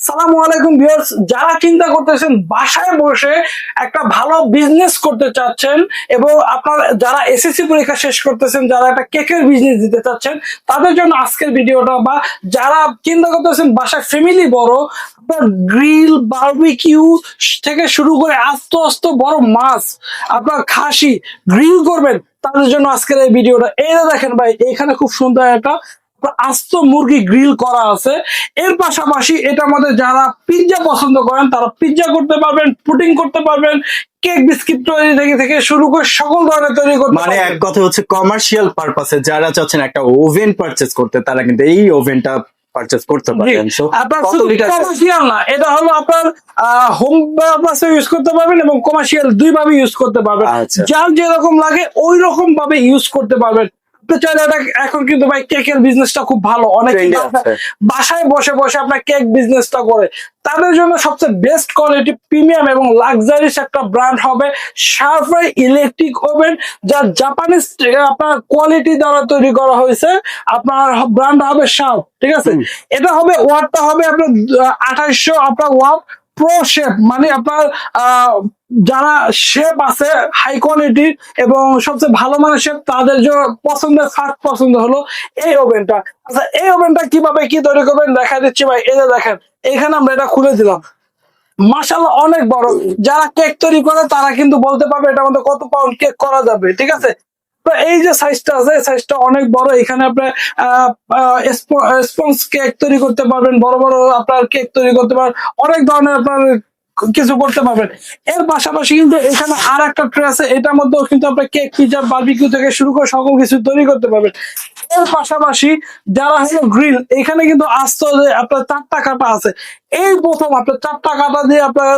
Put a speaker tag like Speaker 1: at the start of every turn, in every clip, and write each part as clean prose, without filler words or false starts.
Speaker 1: সালামু আলাইকুম ভিউয়ার্স, যারা চিন্তা করতেছেন বাসায় বসে একটা ভালো বিজনেস করতে চাচ্ছেন এবং আপনার যারা এসএসসি পরীক্ষা শেষ করতেছেন, যারা একটা কেকের বিজনেস দিতে চাচ্ছেন, তাদের জন্য আজকের ভিডিওটা। বা যারা চিন্তা করতেছেন বাসায় ফ্যামিলি বড়, আপনার গ্রিল বারবিকিউ থেকে শুরু করে আস্ত আস্ত বড় মাছ, আপনার খাসি গ্রিল করবেন, তাদের জন্য আজকের এই ভিডিওটা। এইটা দেখেন ভাই, এখানে খুব সুন্দর একটা আস্ত মুরগি গ্রিল করা আছে। এর পাশাপাশি এটার মধ্যে যারা পিৎজা পছন্দ করেন তারা পিৎজা করতে পারবেন, পুডিং করতে পারবেন, কেক বিস্কিট তৈরি থেকে থেকে শুরু করে সকল ধরনের তৈরি করতে
Speaker 2: মানে
Speaker 1: পারবেন।
Speaker 2: এক কথা হচ্ছে কমার্শিয়াল পারপাসে যারা চাচ্ছেন একটা ওভেন পারচেজ করতে, তারা কিন্তু এই ওভেনটা পারচেজ করতে পারবেন। সো
Speaker 1: আপনার
Speaker 2: কত
Speaker 1: শুধু
Speaker 2: লিটার?
Speaker 1: কমার্শিয়াল না, এটা হলো আপনার হোম পারপাসে ইউজ করতে পারবেন এবং কমার্শিয়াল দুই ভাবে ইউজ করতে পারবেন।
Speaker 2: আচ্ছা।
Speaker 1: যার যেরকম লাগে ওই রকম ভাবে ইউজ করতে পারবেন। আপনি চাইলে এটা এখন কিন্তু ভাই কেকের বিজনেসটা খুব ভালো, অনেক
Speaker 2: Trendy আছে।
Speaker 1: বাসায় বসে বসে আপনার কেক বিজনেসটা করে, তাদের জন্য সবচেয়ে বেস্ট কোয়ালিটি প্রিমিয়াম এবং লাক্সারিস একটা ব্র্যান্ড হবে শারফ্রাই ইলেকট্রিক ওভেন, যা জাপানিজ আপনার কোয়ালিটি দ্বারা তৈরি করা হয়েছে। আপনার ব্র্যান্ড হবে শার্প, ঠিক আছে। এটা হবে ওয়াটটা হবে আপনার 2800 আপনার ওয়াট প্রো শেপ, মানে আপনার যারা শেপ আছে হাই কোয়ালিটি এবং সবচেয়ে ভালো মানের শেপ, তাদের জন্য পছন্দের ফার্স্ট পছন্দ হলো এই ওভেনটা। আচ্ছা, এই ওভেনটা কিভাবে কি তৈরি করবেন দেখা দিচ্ছি ভাই। এই যে দেখেন, এখানে আমরা এটা খুলে দিলাম, মাশাআল্লাহ অনেক বড়। যারা কেক তৈরি করে তারা কিন্তু বলতে পারবে এটার মধ্যে কত পাউন্ড কেক করা যাবে, ঠিক আছে। তো এই যে সাইজটা আছে, এই সাইজটা অনেক বড়। এখানে আপনি স্পঞ্জ কেক তৈরি করতে পারবেন, বড় বড় আপনার কেক তৈরি করতে পারবেন, অনেক ধরনের আপনার কিছু করতে পারবেন। এর পাশাপাশি কিন্তু এখানে আর একটা ট্রে আছে, এটার মধ্যেও কিন্তু আপনার কেক, পিৎজা, বারবিকিউ থেকে শুরু করে সকল কিছু তৈরি করতে পারবেন। এর পাশাপাশি যারা হলো গ্রিল, এখানে কিন্তু আস্ত যে আপনার 4টা কাটা আছে। এই প্রথম আপনার 4টা কাটা দিয়ে আপনার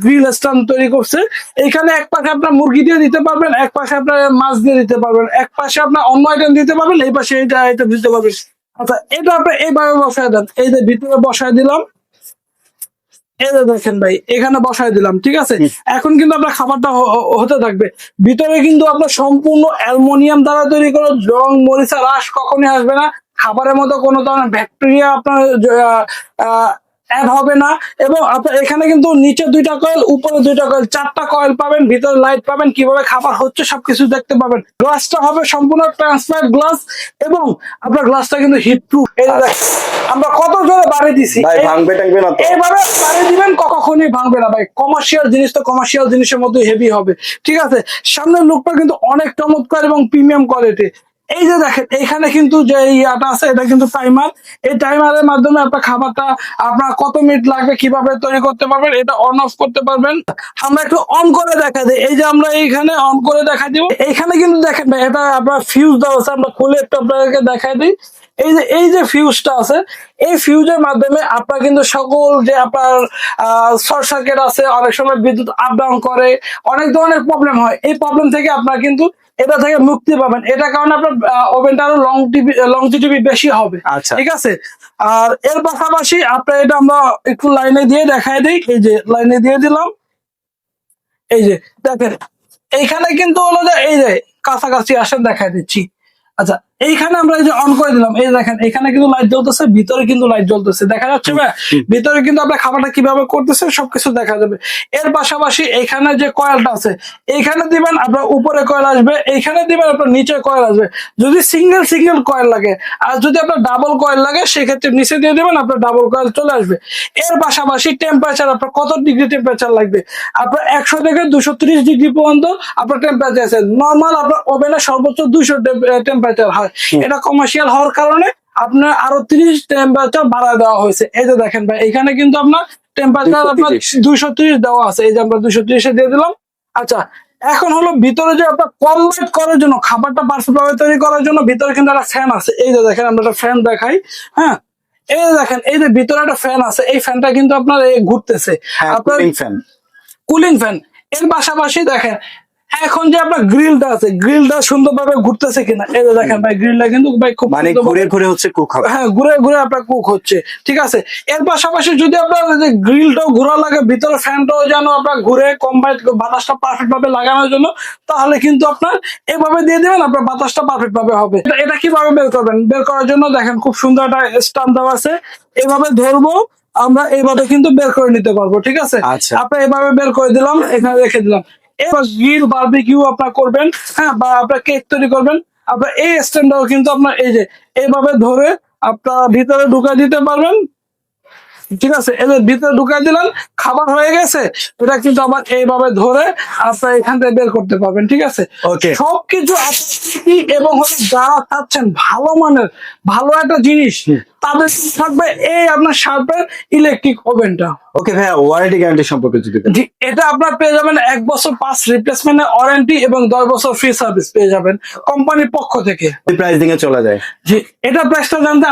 Speaker 1: গ্রিল স্ট্যান্ড তৈরি করছে। এখানে এক পাশে আপনার মুরগি দিয়ে দিতে পারবেন, এক পাশে আপনার মাছ দিয়ে দিতে পারবেন, এক পাশে আপনার অন্য আইটেম দিতে পারবেন, এই পাশে এইটা আইটেম দিতে পারবেন। আচ্ছা, এটা আপনি এইভাবে বসায় দেন। এই যে ভিতরে বসায় দিলাম, এই যে দেখেন ভাই, এখানে বসায় দিলাম, ঠিক আছে। এখন কিন্তু আপনার খাবারটা হতে থাকবে। ভিতরে কিন্তু আপনার সম্পূর্ণ অ্যালুমিনিয়াম দ্বারা তৈরি করে, রং মরিচা রাস কখনই আসবে না, খাবারের মতো কোনো ধরনের ব্যাকটেরিয়া আপনার অ্যাড হবে না। এবং আপনার এখানে কিন্তু নিচে 2টা কয়েল, উপরে 2টা কয়েল, 4টা কয়েল পাবেন, ভিতরে লাইট পাবেন, কিভাবে খাবার হচ্ছে সবকিছু দেখতে পাবেন। গ্লাসটা হবে সম্পূর্ণ ট্রান্সপারেন্ট গ্লাস এবং আপনার গ্লাসটা কিন্তু হিট প্রুফ। এই যে দেখেন, আমরা কত জোরে বাড়ি দিছি,
Speaker 2: ভাই ভাঙবে টাঙবে না তো?
Speaker 1: এইভাবে বাড়ি দিবেন, কখনোই ভাঙবে না ভাই। কমার্শিয়াল জিনিস তো কমার্শিয়াল জিনিসের মধ্যে হেভি হবে, ঠিক আছে। সামনের লুকটা কিন্তু অনেক চমৎকার এবং প্রিমিয়াম কোয়ালিটি। এই যে দেখেন, এখানে কিন্তু যে ইয়াটা আছে, এটা কিন্তু টাইমার। এই টাইমারের মাধ্যমে আপনার খাবারটা আপনার কত মিনিট লাগবে, কিভাবে তৈরি করতে পারবেন, এটা অন অফ করতে পারবেন। আমরা একটু অন করে দেখা দিই। এই যে আমরা এইখানে অন করে দেখা দিব। এইখানে কিন্তু দেখেন ভাই, এটা আপনার ফিউজ দেওয়া আছে। আমরা খুলে একটু আপনাদেরকে দেখাই দিই। এই যে ফিউজটা আছে, এই ফিউজের মাধ্যমে আপনার কিন্তু সকল যে আপনার শর্ট সার্কিট আছে, অনেক সময় বিদ্যুৎ আপ ডাউন করে, অনেক ধরনের প্রবলেম হয়। এই প্রবলেম থেকে আপনার কিন্তু এটা থেকে মুক্তি পাবেন। এটার কারণে আপনার ওভেনটা আরো লংজিটিভি বেশি হবে,
Speaker 2: আচ্ছা।
Speaker 1: ঠিক আছে। আর এর পাশাপাশি আপনার এটা আমরা একটু লাইনে দিয়ে দেখাই দিই। এই যে লাইনে দিয়ে দিলাম, এই যে দেখেন, এইখানে কিন্তু হলো যে এই যে কাছাকাছি আসেন দেখাই দিচ্ছি। আচ্ছা, এইখানে আমরা এই যে অন করে দিলাম, এই দেখেন এখানে কিন্তু লাইট জ্বলতেছে, ভিতরে কিন্তু লাইট জ্বলতেছে, দেখা যাচ্ছে ভাই। ভিতরে কিন্তু আপনার খাবারটা কিভাবে করতেছে সবকিছু দেখা যাবে। এর পাশাপাশি এখানে যে কয়েলটা আছে, এইখানে দিবেন আপনার উপরে কয়েল আসবে, এইখানে দিবেন আপনার নিচে কয়েল আসবে, যদি সিঙ্গেল কয়েল লাগে। আর যদি আপনার ডাবল কয়েল লাগে সেক্ষেত্রে নিচে দিয়ে দিবেন, আপনার ডাবল কয়েল চলে আসবে। এর পাশাপাশি টেম্পারেচার, আপনার কত ডিগ্রি টেম্পারেচার লাগবে, আপনার 100 থেকে 230 ডিগ্রি পর্যন্ত আপনার টেম্পারেচার আছে। নর্মাল আপনার ওভেনে সর্বোচ্চ 200 টেম্পারেচার হয়। এটা কমার্শিয়াল হওয়ার কারণে আপনার আরো 30 টেম্পারেচার বাড়ায় দেওয়া হয়েছে। এই যে দেখেন ভাই, এখানে কিন্তু আপনার টেম্পারেচার আপনার 230 দেওয়া আছে। এই যে আমরা 230 দিয়ে দিলাম। আচ্ছা, এখন হলো ভিতরে যে আপনার কম্বাইট করার জন্য, খাবারটা পারফেক্ট ভাবে তৈরি করার জন্য ভিতরে কিন্তু একটা ফ্যান আছে। এই যে দেখেন, আমরা একটা ফ্যান দেখাই। হ্যাঁ, এই যে দেখেন, এই যে ভিতরে একটা ফ্যান আছে, এই ফ্যানটা কিন্তু আপনার ঘুরতেছে, আপনার কুলিং ফ্যান। এর পাশাপাশি দেখেন, এখন যে আপনার গ্রিলটা আছে, গ্রিলটা সুন্দরভাবে ঘুরতেছে কিনা। এই যে দেখেন ভাই, গ্রিলটা কিন্তু ভাই খুব
Speaker 2: মানে ঘুরে ঘুরে হচ্ছে কুক হবে।
Speaker 1: হ্যাঁ, ঘুরে ঘুরে আপনার কুক হচ্ছে, ঠিক আছে। এর পাশাপাশি যদি আপনার গ্রিলটাও ঘোরা লাগে, ভিতরে ফ্যানটাও যেন আপনার ঘুরে, কম্বাইন্ড বাতাসটা পারফেক্ট ভাবে লাগানোর জন্য, তাহলে কিন্তু আপনার এভাবে দিয়ে দেবেন, আপনার বাতাসটা পারফেক্ট ভাবে হবে। এটা কিভাবে বের করবেন, বের করার জন্য দেখেন খুব সুন্দর একটা স্ট্যান্ড দেওয়া আছে। এভাবে ধরবো, আমরা এইভাবে কিন্তু বের করে নিতে পারবো, ঠিক আছে?
Speaker 2: আচ্ছা।
Speaker 1: আপনার এইভাবে বের করে দিলাম, এখানে রেখে দিলাম। এবার গ্রিল বারবিকিউ আপনার করবেন, হ্যাঁ, বা আপনার কেক তৈরি করবেন, আপনার এই স্ট্যান্ডটাও কিন্তু আপনার এই যে এইভাবে ধরে আপনার ভিতরে ঢুকাই দিতে পারবেন, ঠিক আছে? এদের ভিতরে ঢুকাই দিলেন, খাবার হয়ে গেছে, এটা কিন্তু আবার এইভাবে ধরে আপনার এখান থেকে বের করতে পারবেন, ঠিক আছে?
Speaker 2: ওকে।
Speaker 1: সবকিছু আপনি এবং হলো যারা চাচ্ছেন ভালো মানের ভালো একটা জিনিস, তাদের থাকবে এই আপনার শার্পের ইলেকট্রিক ওভেনটা।
Speaker 2: ওকে ভাইয়া, ওয়ারেন্টি গ্যারান্টি সম্পর্কে যদি বলেন।
Speaker 1: জি, এটা আপনার পেয়ে যাবেন 1 বছর পাঁচ রিপ্লেসমেন্টের ওয়ারেন্টি এবং 10 বছর ফ্রি সার্ভিস পেয়ে যাবেন কোম্পানির পক্ষ থেকে।
Speaker 2: প্রাইসিং এ চলে যায়।
Speaker 1: জি, এটা প্রাইসটা জানতে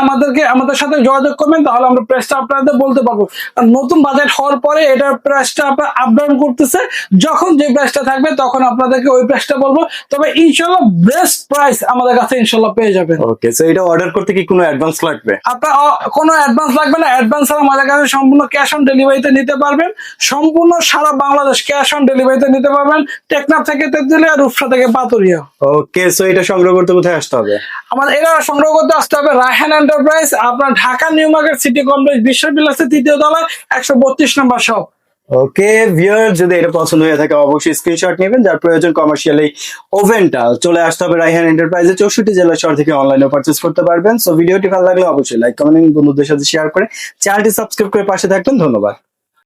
Speaker 1: আমাদের সাথে যোগাযোগ করবেন, তাহলে আমরা প্রাইসটা আপনাদের বলতে পারবো। আর নতুন বাজেট হওয়ার পরে এটার প্রাইসটা আপনার আপ ডাউন করতেছে, যখন যে প্রাইসটা থাকবে তখন আপনাদেরকে ওই প্রাইসটা বলবো। তবে ইনশাল্লাহ বেস্ট প্রাইস আমাদের কাছে ইনশাল্লাহ পেয়ে যাবেন।
Speaker 2: ওকে, সো এটা অর্ডার করতে কি কোনো অ্যাডভান্স লাগবে?
Speaker 1: আপনার কোনো অ্যাডভান্স লাগবে না, অ্যাডভান্স ছাড়া আমাদের কাছে সম্পূর্ণ ক্যাশ অন ডেলিভারিতে নিতে পারবেন। সম্পূর্ণ সারা বাংলাদেশ ক্যাশ অন ডেলিভারিতে নিতে পারবেন, টেকনাফ থেকে তেঁতুলিয়া, রূপসা থেকে পাতুরিয়া।
Speaker 2: ওকে, সো এটা সংগ্রহ করতে কোথায় আসতে হবে?
Speaker 1: আমাদের এরা সংগ্রহ করতে আসতে হবে রায়হান এন্টারপ্রাইজ, আপনার Dhaka New Market City Complex বিশ্ববিলাসের 3য় তলায় 132 নম্বর শপ।
Speaker 2: ওকে ভিউয়ার, যদি এটা পছন্দ হয়ে থাকে অবশ্যই স্ক্রিনশট নেবেন। যার প্রয়োজন কমার্শিয়াল এই ওভেনটা, চলে আসতে হবে রায়হান এন্টারপ্রাইজে। 64 জেলা শহর থেকে অনলাইনে পারচেজ করতে পারবেন। সো ভিডিওটি ভালো লাগলে অবশ্যই লাইক, কমেন্ট, বন্ধুদের সাথে শেয়ার করে চ্যানেলটি সাবস্ক্রাইব করে পাশে থাকবেন। ধন্যবাদ।